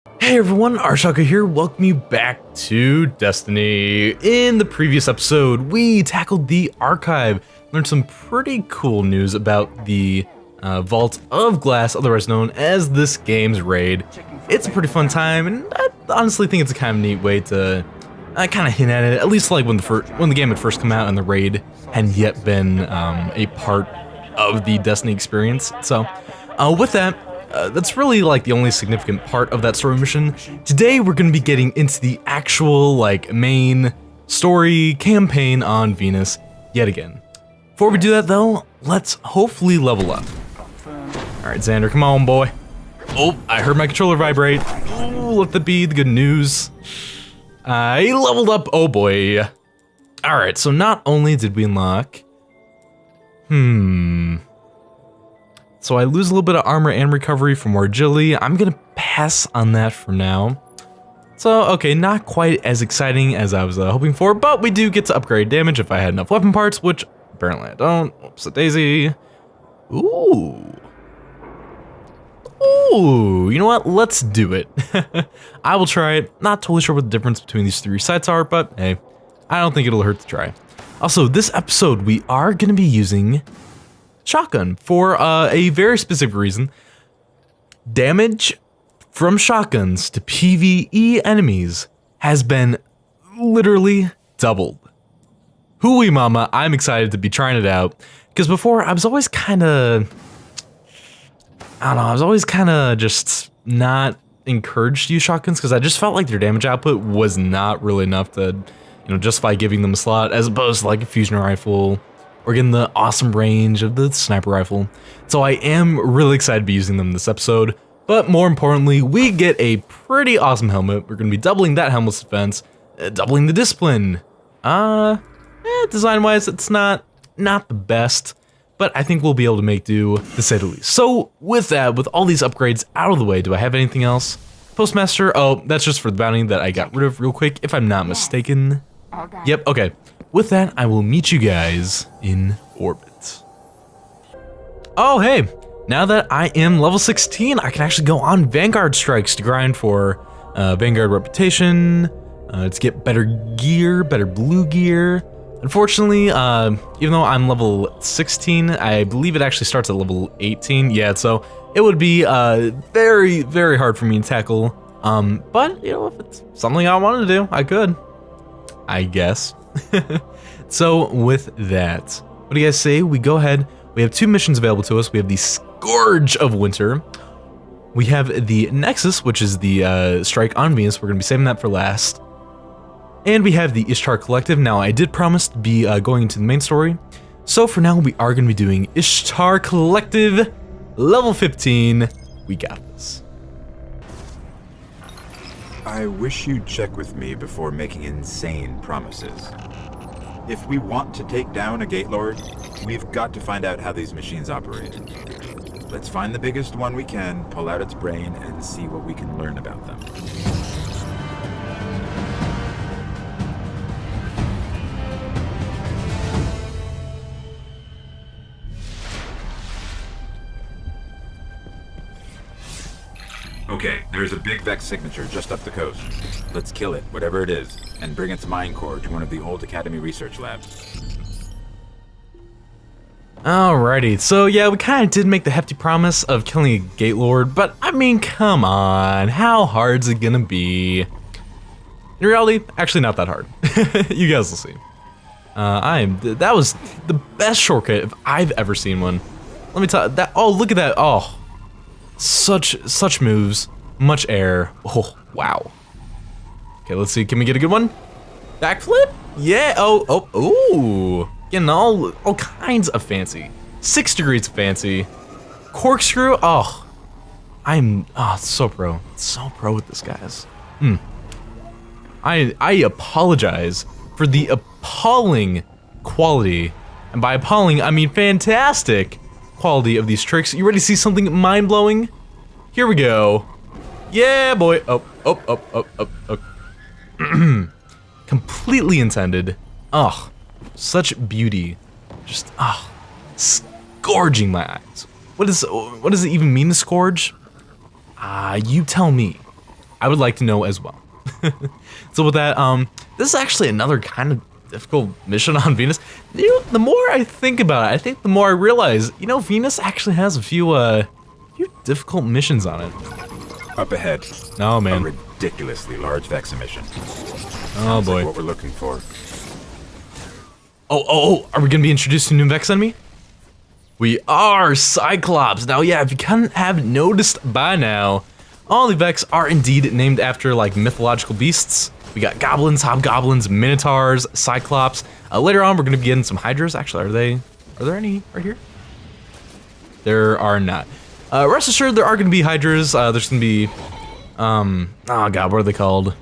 Hey everyone, ArchTalko here, welcome you back to Destiny. In the previous episode, we tackled the archive, learned some pretty cool news about the Vault of Glass, otherwise known as this game's raid. It's a pretty fun time, and I honestly think it's a kind of neat way to kind of hint at it, at least like when the game had first come out and the raid hadn't yet been a part of the Destiny experience. So with that, that's really like the only significant part of that story mission. Today we're going to be getting into the actual like main story campaign on Venus yet again. Before we do that though, let's hopefully level up. Alright Xander, come on boy. Oh, I heard my controller vibrate. Ooh, let that be the good news. I leveled up, oh boy. Alright, so not only did we unlock... So I lose a little bit of armor and recovery for more agility. I'm gonna pass on that for now. So, okay, not quite as exciting as I was hoping for, but we do get to upgrade damage if I had enough weapon parts, which apparently I don't. Oops, a daisy. Ooh. Ooh, you know what? Let's do it. I will try it. Not totally sure what the difference between these three sites are, but hey, I don't think it'll hurt to try. Also, this episode, we are gonna be using shotgun for a very specific reason. Damage from shotguns to PvE enemies has been literally doubled. Hooey mama, I'm excited to be trying it out, because before I was always kind of, just not encouraged to use shotguns because I just felt like their damage output was not really enough to, justify giving them a slot, as opposed to like a fusion rifle or getting the awesome range of the sniper rifle. So I am really excited to be using them this episode, but more importantly, we get a pretty awesome helmet. We're going to be doubling that helmet's defense, doubling the discipline. Design-wise, it's not the best, but I think we'll be able to make do, to say the least. So with that, with all these upgrades out of the way, do I have anything else? Postmaster, oh, that's just for the bounty that I got rid of real quick, if I'm not mistaken. Yep, okay. With that, I will meet you guys in orbit. Oh, hey, now that I am level 16, I can actually go on Vanguard strikes to grind for Vanguard reputation, to get better gear, better blue gear. Unfortunately, even though I'm level 16, I believe it actually starts at level 18. Yeah, so it would be very, very hard for me to tackle. But, if it's something I wanted to do, I could, I guess. So with that, what do you guys say we go ahead? We have two missions available to us. We have the Scourge of Winter. We have the Nexus, which is the strike on Venus. We're going to be saving that for last. And we have the Ishtar Collective. Now, I did promise to be going into the main story. So for now, we are going to be doing Ishtar Collective, level 15. We got this. I wish you'd check with me before making insane promises. If we want to take down a Gate Lord, we've got to find out how these machines operate. Let's find the biggest one we can, pull out its brain, and see what we can learn about them. Okay, there's a big Vex signature just up the coast. Let's kill it, whatever it is, and bring its mine core to one of the old Academy research labs. Alrighty, so yeah, we kind of did make the hefty promise of killing a Gate Lord, but I mean, come on, how hard's it gonna be? In reality, actually not that hard. You guys will see. That was the best shortcut if I've ever seen one. Let me tell you, that, oh, look at that, oh. Such moves, much air. Oh, wow. Okay, let's see. Can we get a good one? Backflip? Yeah. Ooh. Getting all kinds of fancy. 6 degrees of fancy. Corkscrew. Oh, I'm so pro. So pro with this, guys. I apologize for the appalling quality, and by appalling I mean fantastic quality of these tricks. You ready to see something mind-blowing? Here we go. Yeah, boy. Oh. Completely intended. Oh, such beauty. Just, scourging my eyes. What does it even mean to scourge? You tell me. I would like to know as well. So with that, this is actually another kind of difficult mission on Venus. You know, the more I think about it, I think the more I realize, you know, Venus actually has a few difficult missions on it. Up ahead. Oh man. A ridiculously large Vex emission. Oh boy. Like what we're looking for. Oh, are we gonna be introduced to a new Vex enemy? We are Cyclops. Now, yeah, if you haven't noticed by now, all the Vex are indeed named after like mythological beasts. We got goblins, hobgoblins, minotaurs, cyclops. Later on, we're gonna be getting some hydras. Actually, are there any right here? There are not. Rest assured, there are gonna be hydras. There's gonna be, oh god, what are they called?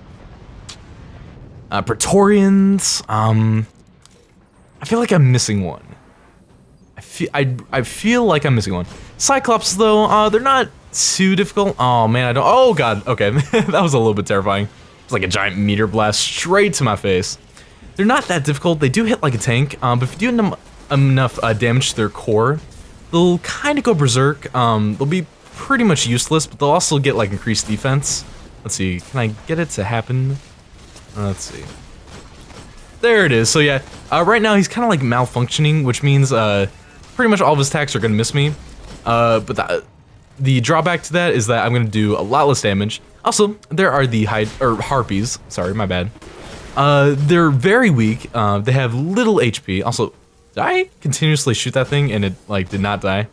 Praetorians. I feel like I'm missing one. I feel like I'm missing one. Cyclops, though, they're not too difficult. Oh man, oh god, okay, that was a little bit terrifying. It's like a giant meteor blast straight to my face. They're not that difficult. They do hit like a tank, but if you do enough damage to their core, they'll kind of go berserk. They'll be pretty much useless, but they'll also get like increased defense. Let's see, can I get it to happen? Let's see. There it is. So yeah, right now he's kind of like malfunctioning, which means pretty much all of his attacks are gonna miss me. But the drawback to that is that I'm gonna do a lot less damage. Also, there are the harpies. Sorry, my bad. They're very weak. They have little HP. Also, did I continuously shoot that thing and it like did not die?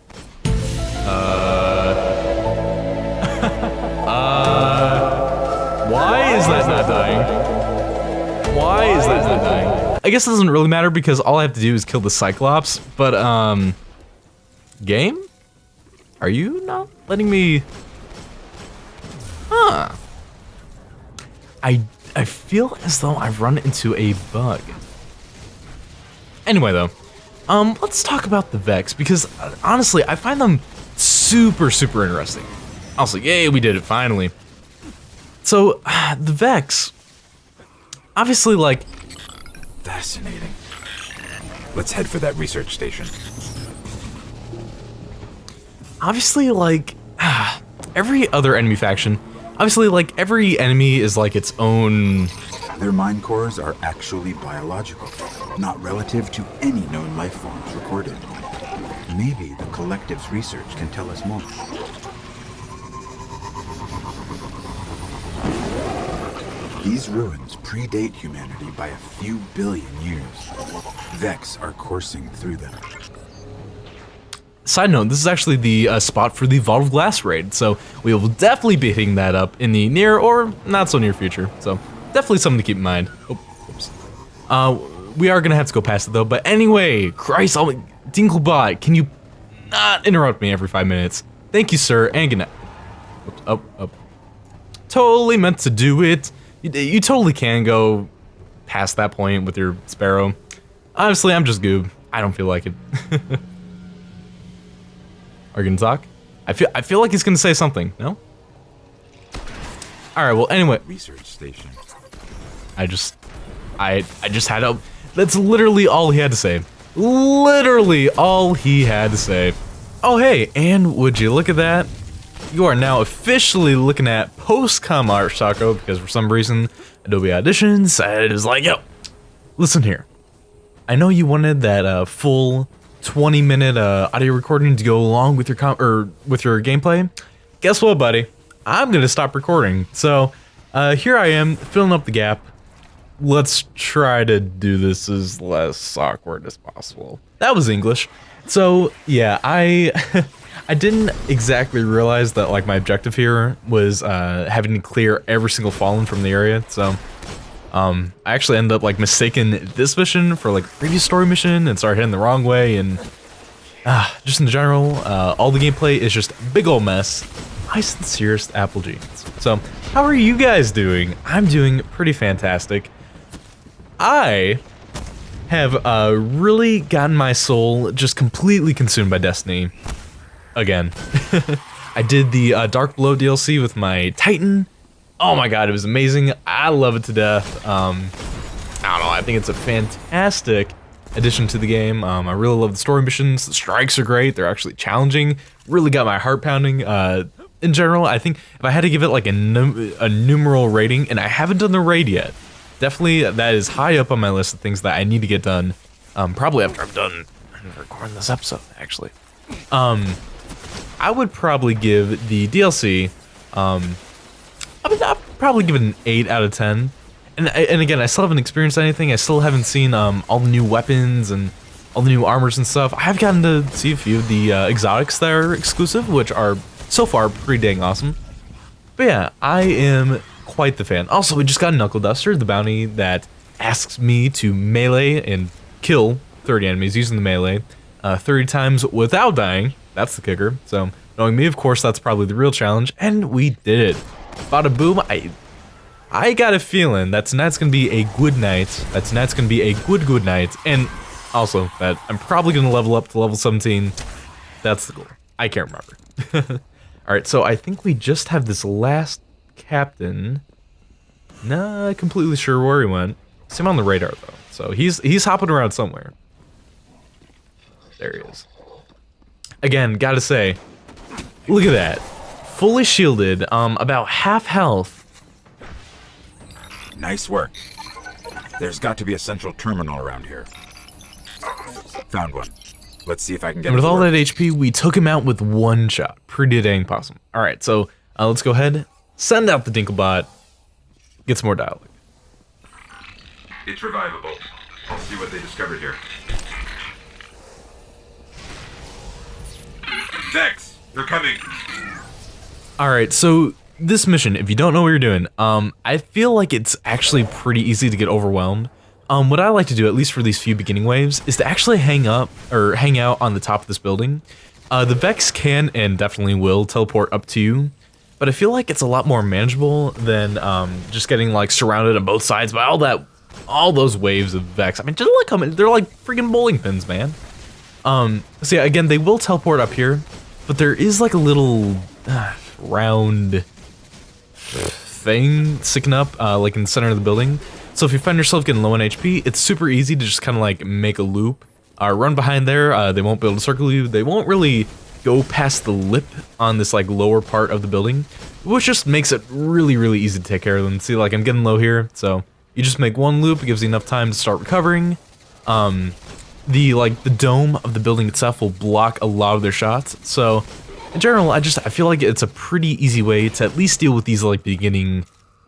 Why is that not dying? Why is that not dying? I guess it doesn't really matter because all I have to do is kill the Cyclops, but game? Are you not letting me? Huh. I feel as though I've run into a bug. Anyway though, let's talk about the Vex because honestly, I find them super interesting. Also, yay, we did it finally. So, the Vex, obviously like... Fascinating. Let's head for that research station. Obviously like, every other enemy faction, obviously like every enemy is like its own... Their mind cores are actually biological, not relative to any known life forms recorded. Maybe the collective's research can tell us more. These ruins predate humanity by a few billion years. Vex are coursing through them. Side note, this is actually the spot for the Vault of Glass raid, so we will definitely be hitting that up in the near or not so near future. So definitely something to keep in mind. Oh, oops. We are gonna have to go past it though. But anyway, Christ, Dinklebot, can you not interrupt me every 5 minutes? Thank you, sir, and good night. Oops, oh. Totally meant to do it. You totally can go past that point with your Sparrow. Honestly, I'm just goob. I don't feel like it. Are you gonna talk? I feel like he's gonna say something. No? All right. Well, anyway. Research station. I just had to. That's literally all he had to say. Literally all he had to say. Oh hey, and would you look at that? You are now officially looking at post-com ArchTalko because for some reason Adobe Audition decided it was like, yo, listen here. I know you wanted that full 20-minute audio recording to go along with your with your gameplay. Guess what, buddy? I'm gonna stop recording. So here I am filling up the gap. Let's try to do this as less awkward as possible. That was English. So yeah, I didn't exactly realize that like my objective here was having to clear every single fallen from the area. So I actually ended up like mistaking this mission for like a previous story mission and started heading the wrong way. And just in general, all the gameplay is just a big ol' mess. My sincerest Apple Jeans. So how are you guys doing? I'm doing pretty fantastic. I have really gotten my soul just completely consumed by Destiny. Again. I did the Dark Below DLC with my Titan. Oh my god, it was amazing. I love it to death. I don't know, I think it's a fantastic addition to the game. I really love the story missions. The strikes are great. They're actually challenging. Really got my heart pounding. in general, I think if I had to give it like a numeral rating, and I haven't done the raid yet, definitely that is high up on my list of things that I need to get done. Probably after I'm done recording this episode, actually. I would probably give the DLC, I'd probably give it an 8 out of 10. And again, I still haven't experienced anything. I still haven't seen all the new weapons and all the new armors and stuff. I have gotten to see a few of the exotics that are exclusive, which are so far pretty dang awesome. But yeah, I am quite the fan. Also, we just got Knuckle Duster, the bounty that asks me to melee and kill 30 enemies using the melee 30 times without dying. That's the kicker. So, knowing me, of course, that's probably the real challenge, and we did it. Bada boom, I got a feeling that tonight's gonna be a good night. That tonight's gonna be a good night, and also that I'm probably gonna level up to level 17. That's the goal. I can't remember. Alright, so I think we just have this last captain. Not completely sure where he went. See him on the radar though. So he's hopping around somewhere. There he is. Again, gotta say, look at that. Fully shielded, about half health. Nice work. There's got to be a central terminal around here. Found one. Let's see if I can get And it with to all work. that HP, we took him out with one shot. Pretty dang awesome. Alright, so let's go ahead, send out the Dinklebot, get some more dialogue. It's revivable. I'll see what they discovered here. Vex! They're coming! Alright, so this mission, if you don't know what you're doing, I feel like it's actually pretty easy to get overwhelmed. What I like to do, at least for these few beginning waves, is to actually hang out on the top of this building. The Vex can and definitely will teleport up to you, but I feel like it's a lot more manageable than just getting like surrounded on both sides by all those waves of Vex. I mean, just look, they're like freaking bowling pins, man. So yeah, again, they will teleport up here, but there is like a little round thing sticking up like in the center of the building. So if you find yourself getting low on HP, it's super easy to just kind of like make a loop, run behind there. They won't be able to circle you. They won't really go past the lip on this like lower part of the building, which just makes it really, really easy to take care of them. See, like I'm getting low here, so you just make one loop. It gives you enough time to start recovering. The dome of the building itself will block a lot of their shots. So in general, I feel like it's a pretty easy way to at least deal with these like beginning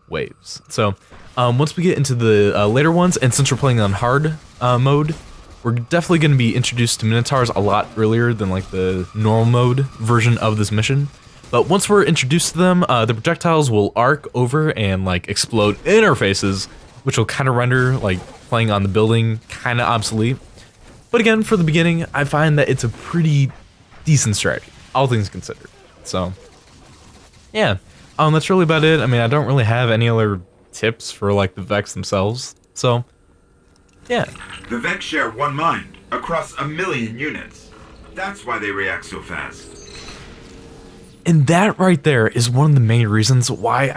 waves. So once we get into the later ones, and since we're playing on hard mode, we're definitely going to be introduced to Minotaurs a lot earlier than like the normal mode version of this mission. But once we're introduced to them, the projectiles will arc over and like explode in our faces, which will kind of render like playing on the building kind of obsolete. But again, for the beginning, I find that it's a pretty decent strategy, all things considered. So yeah, that's really about it. I mean, I don't really have any other tips for like the Vex themselves. So yeah. The Vex share one mind across 1 million units. That's why they react so fast. And that right there is one of the main reasons why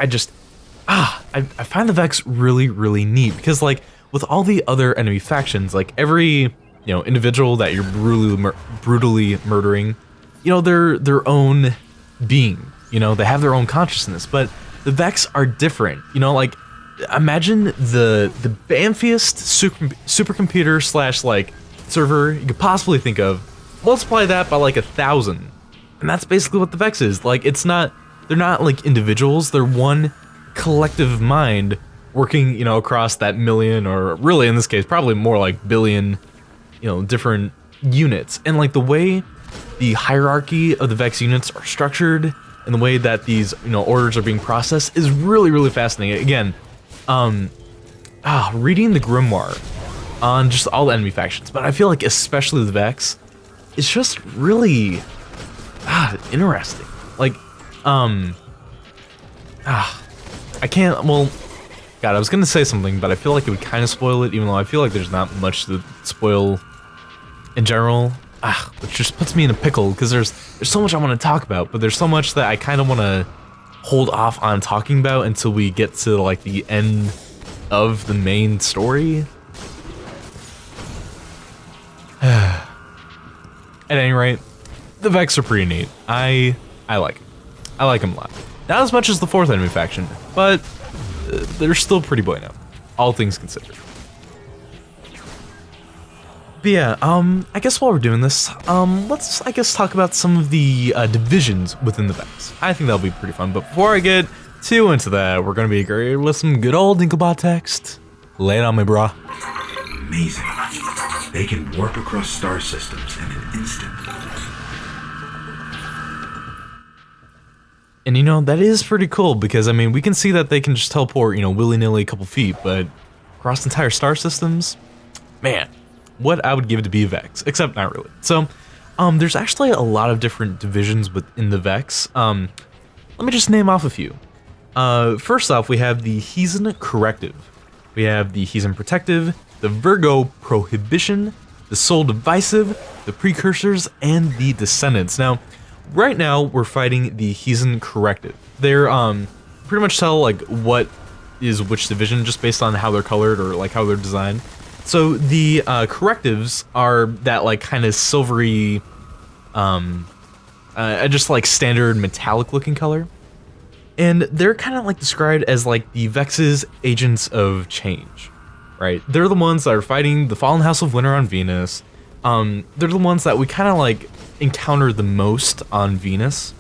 I find the Vex really, really neat, because like with all the other enemy factions, like every individual that you're brutally murdering, they're their own being. They have their own consciousness, but the Vex are different. Like imagine the bamfiest supercomputer slash like server you could possibly think of. Multiply that by like 1,000, and that's basically what the Vex is. Like they're not like individuals. They're one collective mind working across that million, or really in this case probably more like billion different units. And like the way the hierarchy of the Vex units are structured and the way that these orders are being processed is really, really fascinating. Again, reading the grimoire on just all the enemy factions, but I feel like especially the Vex, it's just really interesting. Like I can't, well, God, I was gonna say something, but I feel like it would kind of spoil it, even though I feel like there's not much to spoil in general. Which just puts me in a pickle, because there's so much I want to talk about, but there's so much that I kind of want to hold off on talking about until we get to like the end of the main story. At any rate, the Vex are pretty neat. I like it. I like them a lot. Not as much as the 4th enemy faction, but they're still pretty bueno, all things considered. But yeah, I guess while we're doing this, let's, I guess, talk about some of the divisions within the Vex. I think that'll be pretty fun, but before I get too into that, we're gonna be great with some good old Dinklebot text. Lay it on me, brah. Amazing. They can warp across star systems in an instant. And you know, that is pretty cool because, I mean, we can see that they can just teleport, you know, willy-nilly a couple feet, but across entire star systems, man, what I would give it to be a Vex, except not really. So, there's actually a lot of different divisions within the Vex. Let me just name off a few. First off, we have the Heathen Corrective. We have the Heathen Protective, the Virgo Prohibition, the Soul Divisive, the Precursors, and the Descendants. Now, right now, we're fighting the Heathen Corrective. They're, pretty much tell, like, what is which division just based on how they're colored or, like, how they're designed. So, the, Correctives are that, like, kind of silvery, just, like, standard metallic-looking color. And they're kind of, like, described as, like, the Vex's agents of change, right? They're the ones that are fighting the Fallen House of Winter on Venus. They're the ones that we kind of, like, encounter the most on Venus,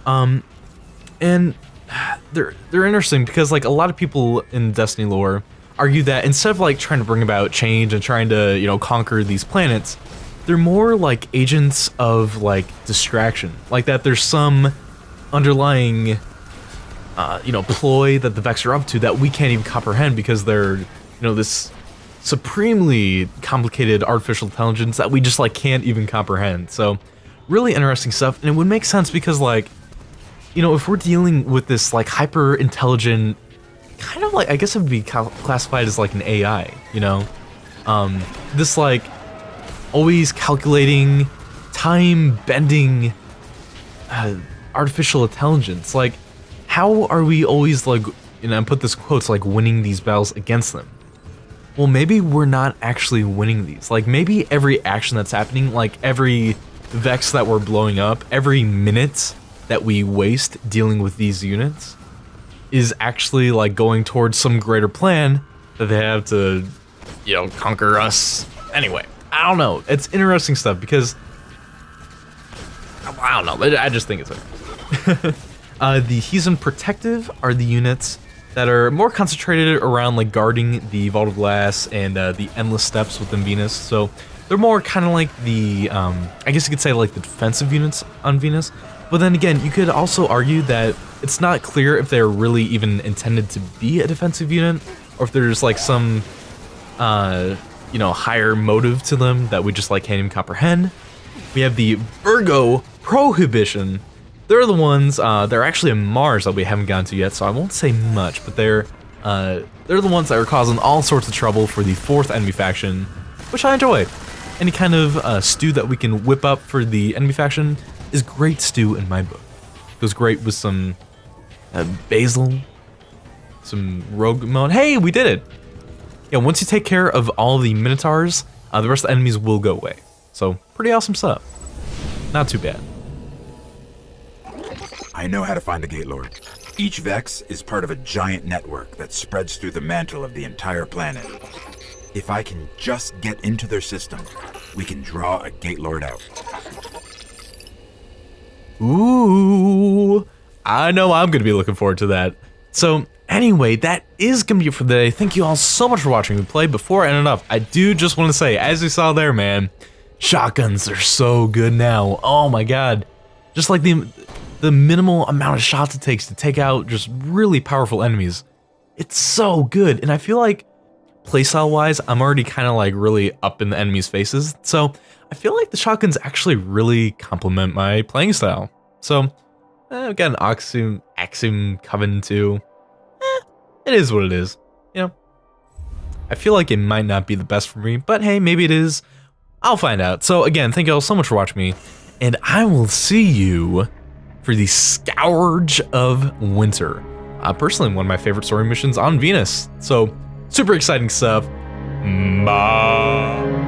and they're interesting because, like, a lot of people in Destiny lore argue that instead of, like, trying to bring about change and trying to, you know, conquer these planets, they're more like agents of, like, distraction, like that there's some underlying you know, ploy that the Vex are up to that we can't even comprehend because they're, you know, this supremely complicated artificial intelligence that we just, like, can't even comprehend. So really interesting stuff, and it would make sense because, like, you know, if we're dealing with this, like, hyper intelligent kind of, like, I guess it would be classified as like an AI, you know, this, like, always calculating, time bending artificial intelligence, like, how are we always, like, you know, and put this quotes, like, winning these battles against them? Well, maybe we're not actually winning these. Like, maybe every action that's happening, like every Vex that we're blowing up, every minute that we waste dealing with these units is actually, like, going towards some greater plan that they have to, you know, conquer us. Anyway, I don't know. It's interesting stuff because, I don't know. I just think it's okay. The Heathen Protective are the units that are more concentrated around, like, guarding the Vault of Glass and the Endless Steps within Venus. So they're more kind of like the, I guess you could say, like, the defensive units on Venus. But then again, you could also argue that it's not clear if they're really even intended to be a defensive unit, or if there's, like, some, you know, higher motive to them that we just, like, can't even comprehend. We have the Virgo Prohibition. They're the ones, they're actually in Mars that we haven't gotten to yet, so I won't say much, but they're the ones that are causing all sorts of trouble for the 4th enemy faction, which I enjoy. Any kind of stew that we can whip up for the enemy faction is great stew in my book. It goes great with some basil, some rogue mode. Hey, we did it! Yeah, once you take care of all the Minotaurs, the rest of the enemies will go away. So, pretty awesome stuff. Not too bad. I know how to find the Gate Lord. Each Vex is part of a giant network that spreads through the mantle of the entire planet. If I can just get into their system, we can draw a Gate Lord out. Ooh, I know I'm going to be looking forward to that. So, anyway, that is going to be it for today. Thank you all so much for watching me play. Before I end it off, I do just want to say, as you saw there, man, shotguns are so good now. Oh my god. Just like the minimal amount of shots it takes to take out just really powerful enemies. It's so good, and I feel like playstyle-wise, I'm already kind of, like, really up in the enemies' faces, so I feel like the shotguns actually really complement my playing style. So, I've got an Axiom Coven too. It is what it is, you know? I feel like it might not be the best for me, but hey, maybe it is. I'll find out. So again, thank you all so much for watching me, and I will see you for the Scourge of Winter. Personally, one of my favorite story missions on Venus. So, super exciting stuff. Bye.